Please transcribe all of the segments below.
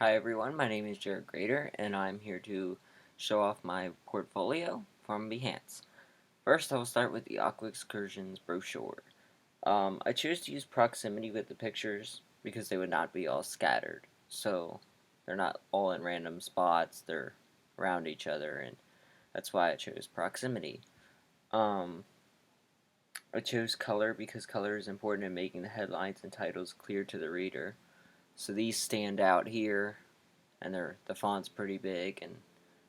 Hi everyone, my name is Jared Grader and I'm here to show off my portfolio from Behance. First I will start with the Aqua Excursion's brochure. I choose to use proximity with the pictures because they would not be all scattered. So they're not all in random spots, they're around each other, and that's why I chose proximity. Um, I chose color because color is important in making the headlines and titles clear to the reader. So these stand out here and the font's pretty big, and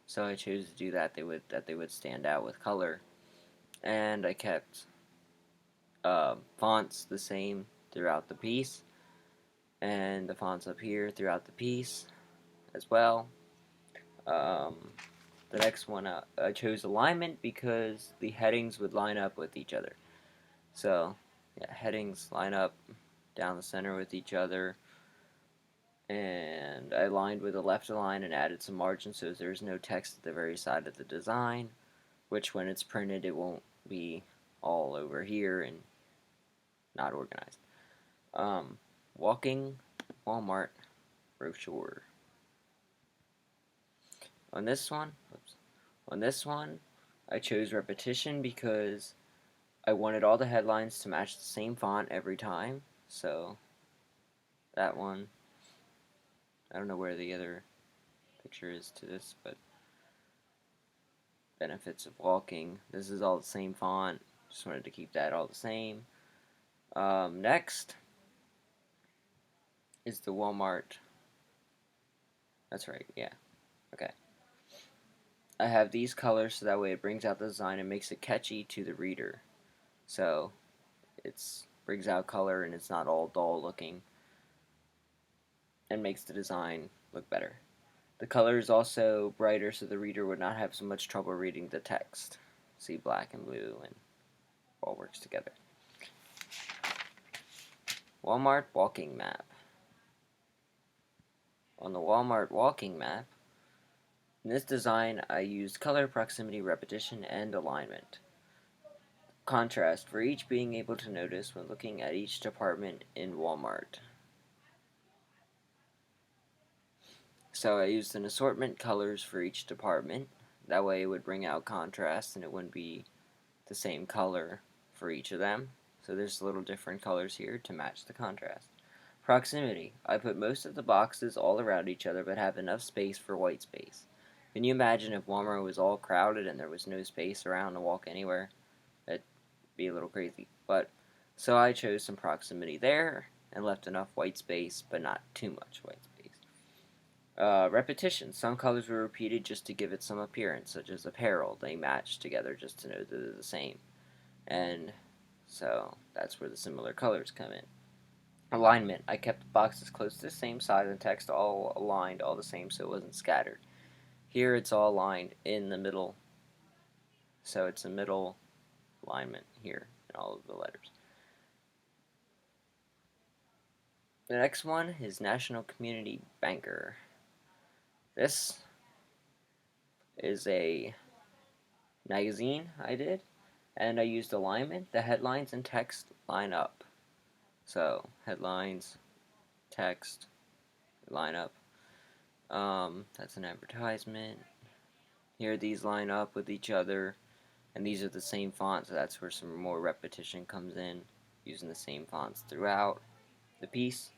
so I chose to do that. They would stand out with color, and I kept fonts the same throughout the piece, and the fonts up here throughout the piece as well. Um, the next one I chose alignment because the headings would line up with each other. So yeah, headings line up down the center with each other, and I aligned with the left align and added some margin so there's no text at the very side of the design, which when it's printed it won't be all over here and not organized. Um, Walking Walmart brochure. On this one, I chose repetition because I wanted all the headlines to match the same font every time. So that one, I don't know where the other picture is to this, but benefits of walking. This is all the same font. Just wanted to keep that all the same. Next is the Walmart. That's right, yeah. Okay. I have these colors so that way it brings out the design and makes it catchy to the reader. So it brings out color and it's not all dull looking and makes the design look better. The color is also brighter so the reader would not have so much trouble reading the text. See, black and blue and all works together. Walmart walking map. On the Walmart walking map, in this design I used color, proximity, repetition, and alignment. Contrast for each being able to notice when looking at each department in Walmart. So I used an assortment colors for each department. That way it would bring out contrast and it wouldn't be the same color for each of them. So there's little different colors here to match the contrast. Proximity. I put most of the boxes all around each other but have enough space for white space. Can you imagine if Walmart was all crowded and there was no space around to walk anywhere? It'd be a little crazy. But so I chose some proximity there and left enough white space but not too much white space. Repetition. Some colors were repeated just to give it some appearance, such as apparel. They match together just to know that they're the same. And so that's where the similar colors come in. Alignment. I kept the boxes close to the same size and text all aligned all the same so it wasn't scattered. Here it's all aligned in the middle, so it's a middle alignment here in all of the letters. The next one is National Community Banker. This is a magazine I did, and I used alignment. The headlines and text line up. So headlines, text, line up. That's an advertisement. Here these line up with each other, and these are the same font, so that's where some more repetition comes in, using the same fonts throughout the piece.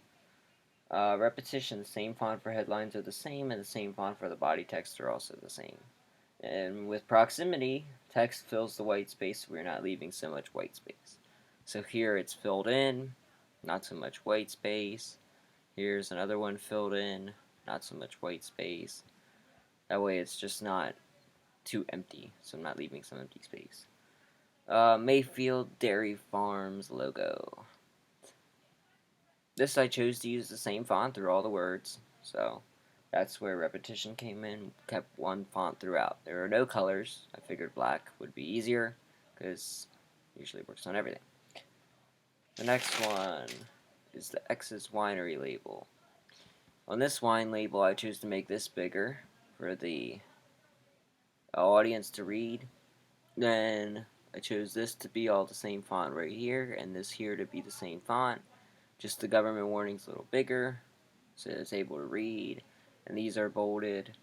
Repetition, the same font for headlines are the same, and the same font for the body text are also the same. And with proximity, text fills the white space, so we're not leaving so much white space. So here it's filled in, not so much white space. Here's another one filled in, not so much white space. That way it's just not too empty, so I'm not leaving some empty space. Mayfield Dairy Farms logo. This I chose to use the same font through all the words, so that's where repetition came in, kept one font throughout. There are no colors. I figured black would be easier, because it usually works on everything. The next one is the X's Winery label. On this wine label, I choose to make this bigger for the audience to read. Then I chose this to be all the same font right here, and this here to be the same font. Just the government warning's a little bigger, so it's able to read. and these are bolded.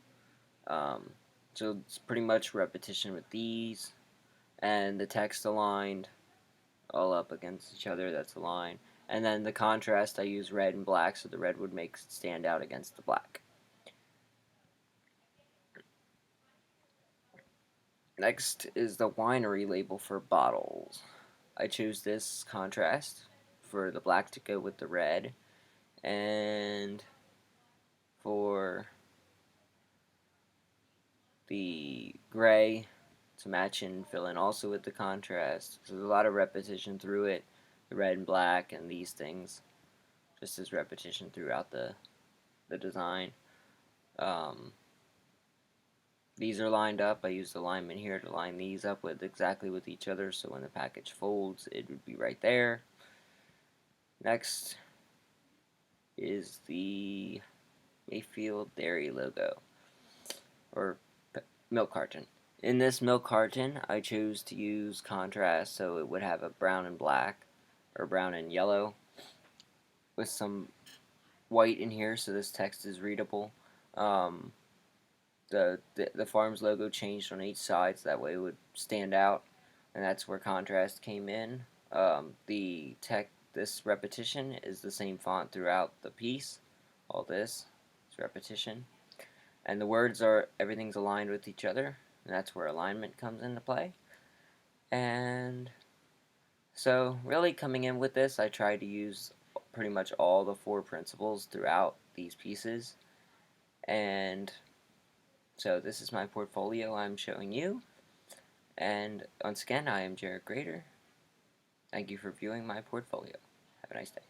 So it's pretty much repetition with these, and the text aligned all up against each other. That's a line. And then the contrast, I use red and black, so the red would make it stand out against the black. Next is the winery label for bottles. I choose this contrast for the black to go with the red, and for the gray to match and fill in also with the contrast. So there's a lot of repetition through it, the red and black and these things, just as repetition throughout the design. These are lined up. I use the alignment here to line these up with exactly with each other, so when the package folds it would be right there. Next is the Mayfield dairy logo, or milk carton. In this milk carton, I chose to use contrast, so it would have a brown and black, or brown and yellow, with some white in here, so this text is readable. The farm's logo changed on each side, so that way it would stand out, and that's where contrast came in. This repetition is the same font throughout the piece. All this is repetition. And the words are, everything's aligned with each other, and that's where alignment comes into play. And so really coming in with this, I tried to use pretty much all the 4 principles throughout these pieces. And so this is my portfolio I'm showing you. And once again, I am Jared Grader. Thank you for viewing my portfolio. Have a nice day.